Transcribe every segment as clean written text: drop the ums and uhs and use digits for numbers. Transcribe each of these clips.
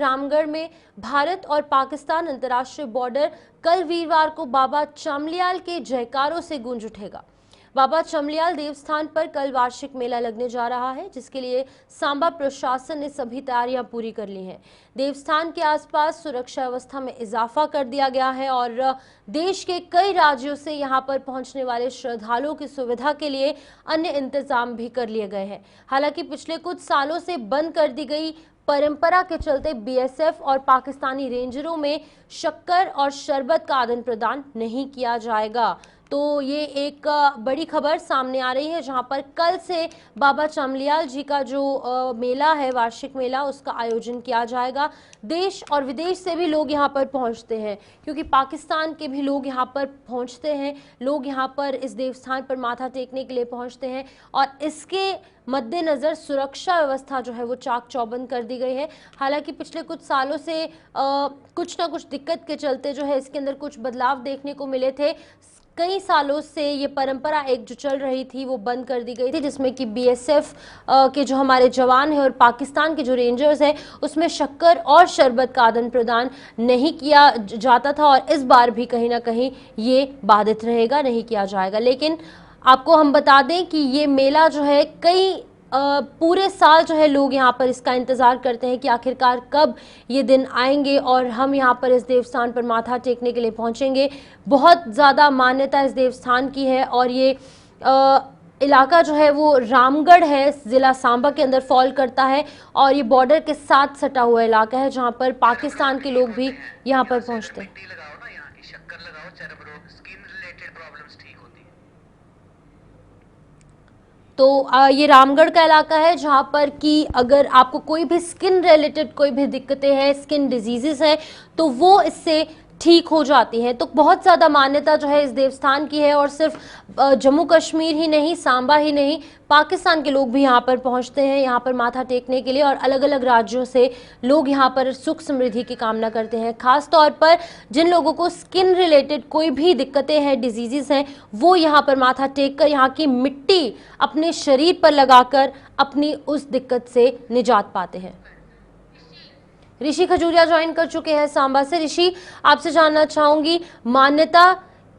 रामगढ़ में भारत और पाकिस्तान अंतर्राष्ट्रीय बॉर्डर कल वीरवार को बाबा चामलियाल के जयकारों से गूंज उठेगा। बाबा चामलियाल देवस्थान पर कल वार्षिक मेला लगने जा रहा है, जिसके लिए सांबा प्रशासन ने सभी तैयारियां पूरी कर ली हैं। देवस्थान के आसपास सुरक्षा व्यवस्था में इजाफा कर दिया गया है और देश के कई राज्यों से यहां पर पहुंचने वाले श्रद्धालुओं की सुविधा के लिए अन्य इंतजाम भी कर लिए गए हैं। हालांकि पिछले कुछ सालों से बंद कर दी गई परंपरा के चलते बीएसएफ और पाकिस्तानी रेंजरों में शक्कर और शरबत का आदान प्रदान नहीं किया जाएगा। तो ये एक बड़ी खबर सामने आ रही है, जहां पर कल से बाबा चामलियाल जी का जो मेला है, वार्षिक मेला, उसका आयोजन किया जाएगा। देश और विदेश से भी लोग यहां पर पहुंचते हैं, क्योंकि पाकिस्तान के भी लोग यहां पर पहुंचते हैं। लोग यहां पर इस देवस्थान पर माथा टेकने के लिए पहुंचते हैं और इसके मद्देनज़र सुरक्षा व्यवस्था जो है वो चाक चौबंद कर दी गई है। हालांकि पिछले कुछ सालों से कुछ ना कुछ दिक्कत के चलते जो है इसके अंदर कुछ बदलाव देखने को मिले थे। कई सालों से ये परंपरा एक जो चल रही थी वो बंद कर दी गई थी, जिसमें कि बीएसएफ के जो हमारे जवान हैं और पाकिस्तान के जो रेंजर्स हैं उसमें शक्कर और शरबत का आदान प्रदान नहीं किया जाता था, और इस बार भी कहीं ना कहीं ये बाधित रहेगा, नहीं किया जाएगा। लेकिन आपको हम बता दें कि ये मेला जो है कई पूरे साल जो है लोग यहाँ पर इसका इंतज़ार करते हैं कि आखिरकार कब ये दिन आएंगे और हम यहाँ पर इस देवस्थान पर माथा टेकने के लिए पहुँचेंगे। बहुत ज़्यादा मान्यता इस देवस्थान की है और ये इलाका जो है वो रामगढ़ है, ज़िला सांबा के अंदर फॉल करता है और ये बॉर्डर के साथ सटा हुआ इलाका है, जहाँ पर पाकिस्तान के लोग भी यहाँ पर पहुँचते हैं। तो ये रामगढ़ का इलाका है, जहाँ पर कि अगर आपको कोई भी स्किन रिलेटेड कोई भी दिक्कतें हैं, स्किन डिजीजेस हैं, तो वो इससे ठीक हो जाती हैं। तो बहुत ज़्यादा मान्यता जो है इस देवस्थान की है और सिर्फ जम्मू कश्मीर ही नहीं, सांबा ही नहीं, पाकिस्तान के लोग भी यहाँ पर पहुँचते हैं, यहाँ पर माथा टेकने के लिए, और अलग अलग राज्यों से लोग यहाँ पर सुख समृद्धि की कामना करते हैं। खास तौर पर जिन लोगों को स्किन रिलेटेड कोई भी दिक्कतें हैं, डिजीज़ हैं, वो यहाँ पर माथा टेक कर यहाँ की मिट्टी अपने शरीर पर लगाकर अपनी उस दिक्कत से निजात पाते हैं। ऋषि खजूरिया ज्वाइन कर चुके हैं सांबा से। ऋषि, आपसे जानना चाहूंगी, मान्यता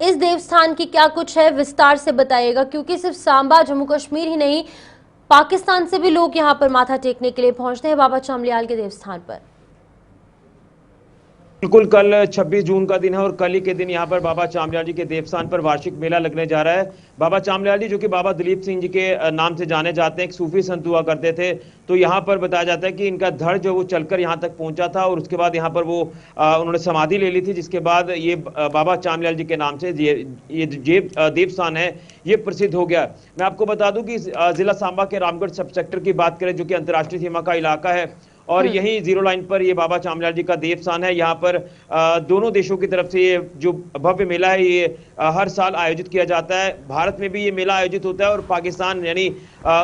इस देवस्थान की क्या कुछ है, विस्तार से बताइएगा, क्योंकि सिर्फ सांबा, जम्मू कश्मीर ही नहीं, पाकिस्तान से भी लोग यहाँ पर माथा टेकने के लिए पहुंचते हैं बाबा चामलियाल के देवस्थान पर। बिल्कुल, कल 26 जून का दिन है और कल ही के दिन यहाँ पर बाबा चामलियाल जी के देवस्थान पर वार्षिक मेला लगने जा रहा है। बाबा चामलियाल जी, जो कि बाबा दलीप सिंह जी के नाम से जाने जाते हैं, एक सूफी संत हुआ करते थे। तो यहाँ पर बताया जाता है कि इनका धड़ जो वो चलकर यहाँ तक पहुंचा था और उसके बाद यहाँ पर वो उन्होंने समाधि ले ली थी, जिसके बाद ये बाबा चामलियाल जी के नाम से ये देवस्थान है ये प्रसिद्ध हो गया। मैं आपको बता दूं कि जिला सांबा के रामगढ़ सब सेक्टर की बात करें, जो कि अंतर्राष्ट्रीय सीमा का इलाका है, और यही जीरो लाइन पर ये बाबा चामलियाल जी का देवस्थान है। यहाँ पर दोनों देशों की तरफ से ये जो भव्य मेला है ये हर साल आयोजित किया जाता है। भारत में भी ये मेला आयोजित होता है और पाकिस्तान यानी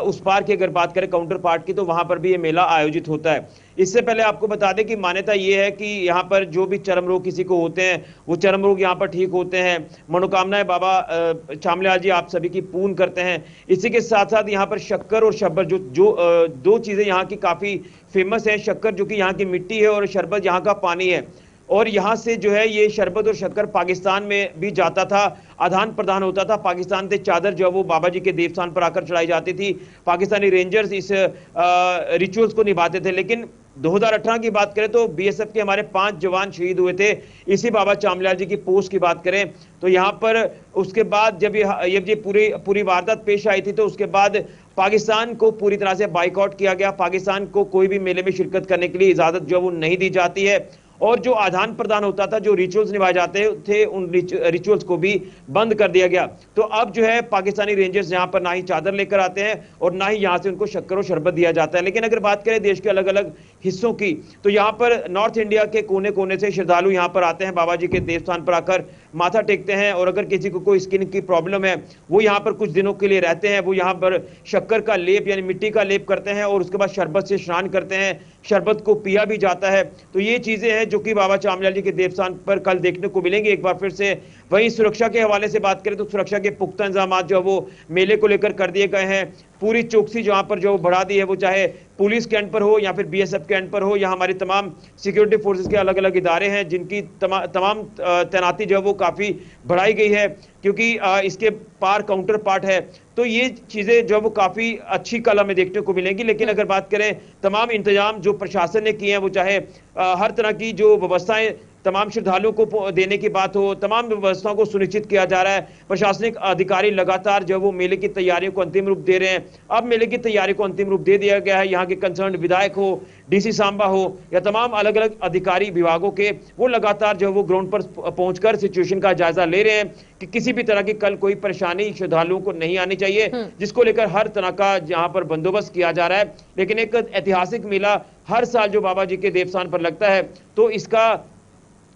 उस पार की अगर बात करें काउंटर पार्ट की, तो वहां पर भी ये मेला आयोजित होता है। इससे पहले आपको बता दें कि मान्यता ये है कि यहाँ पर जो भी चर्म रोग किसी को होते हैं वो चर्म रोग यहाँ पर ठीक होते हैं। मनोकामनाएं बाबा चामलियाल जी आप सभी की पूर्ण करते हैं। इसी के साथ साथ यहाँ पर शक्कर और शरबत जो दो चीजें यहाँ की काफी फेमस है। शक्कर जो कि यहाँ की मिट्टी है और शरबत यहाँ का पानी है, और यहाँ से जो है ये शरबत और शक्कर पाकिस्तान में भी जाता था, आदान प्रदान होता था। पाकिस्तान से चादर जो है वो बाबा जी के देवस्थान पर आकर चढ़ाई जाती थी। पाकिस्तानी रेंजर्स इस रिचुअल्स को निभाते थे। लेकिन 2018 की बात करें तो बीएसएफ के हमारे 5 जवान शहीद हुए थे इसी बाबा चामलियाल जी की पोस्ट की बात करें तो यहाँ पर उसके बाद जब ये पूरी वारदात पेश आई थी, तो उसके बाद पाकिस्तान को पूरी तरह से बाइकआउट किया गया। पाकिस्तान को कोई भी मेले में शिरकत करने के लिए इजाजत जो वो नहीं दी जाती है, और जो आदान प्रदान होता था, जो रिचुअल्स निभाए जाते थे, उन रिचुअल्स को भी बंद कर दिया गया। तो अब जो है पाकिस्तानी रेंजर्स यहाँ पर ना ही चादर लेकर आते हैं और ना ही यहाँ से उनको शक्कर और शरबत दिया जाता है। लेकिन अगर बात करें देश के अलग अलग हिस्सों की, तो यहाँ पर नॉर्थ इंडिया के कोने कोने से श्रद्धालु यहाँ पर आते हैं, बाबा जी के देवस्थान पर आकर माथा टेकते हैं। और अगर किसी को कोई स्किन की प्रॉब्लम है, वो यहाँ पर कुछ दिनों के लिए रहते हैं। वो यहाँ पर शक्कर का लेप यानी मिट्टी का लेप करते हैं और उसके बाद शरबत से स्नान करते हैं, शरबत को पिया भी जाता है। तो ये चीजें हैं जो कि बाबा चामलियाल जी के देवस्थान पर कल देखने को मिलेंगे। एक बार फिर से वहीं सुरक्षा के हवाले से बात करें तो सुरक्षा के पुख्ता इंतजाम जो वो मेले को लेकर कर दिए गए हैं। पूरी चौकसी जहां पर जो बढ़ा दी है, वो चाहे पुलिस के एंड पर हो या फिर बीएसएफ के एंड पर हो या हमारी तमाम सिक्योरिटी फोर्सेस के अलग अलग इदारे हैं जिनकी तमाम तैनाती जो है वो काफ़ी बढ़ाई गई है, क्योंकि इसके पार काउंटर पार्ट है। तो ये चीज़ें जो वो काफ़ी अच्छी कल हमें देखने को मिलेंगी। लेकिन अगर बात करें तमाम इंतजाम जो प्रशासन ने किए हैं, वो चाहे हर तरह की जो व्यवस्थाएं तमाम श्रद्धालुओं को देने की बात हो, तमाम व्यवस्थाओं को सुनिश्चित किया जा रहा है। प्रशासनिक अधिकारी लगातार जो वो मेले की तैयारियों को अंतिम रूप दे रहे हैं। अब मेले की तैयारी को अंतिम रूप दे दिया गया है। यहाँ के कंसर्न विधायक हो, डीसी सांबा हो या तमाम अलग अलग अधिकारी विभागों के, वो लगातार जो वो ग्राउंड पर पहुंचकर सिचुएशन का जायजा ले रहे हैं कि किसी भी तरह की कल कोई परेशानी श्रद्धालुओं को नहीं आनी चाहिए, जिसको लेकर हर तरह का यहाँ पर बंदोबस्त किया जा रहा है। लेकिन एक ऐतिहासिक मेला हर साल जो बाबा जी के देवस्थान पर लगता है, तो इसका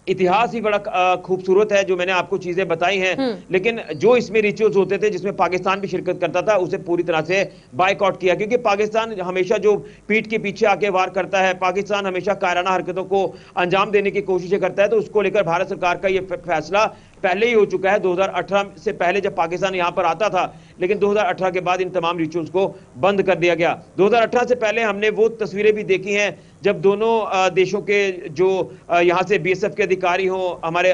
इतिहास ही बड़ा खूबसूरत है जो मैंने आपको चीजें बताई हैं। लेकिन जो इसमें रिचुअल्स होते थे जिसमें पाकिस्तान भी शिरकत करता था, उसे पूरी तरह से बायकॉट किया, क्योंकि पाकिस्तान हमेशा जो पीठ के पीछे आके वार करता है, पाकिस्तान हमेशा कायराना हरकतों को अंजाम देने की कोशिशें करता है। तो उसको लेकर भारत सरकार का यह फैसला पहले ही हो चुका है, 2018 से पहले जब पाकिस्तान यहां पर आता था। लेकिन 2018 के बाद इन तमाम रिचुअल्स को बंद कर दिया गया। 2018 से पहले हमने वो तस्वीरें भी देखी हैं जब दोनों देशों के जो यहां से बीएसएफ के अधिकारी हो, हमारे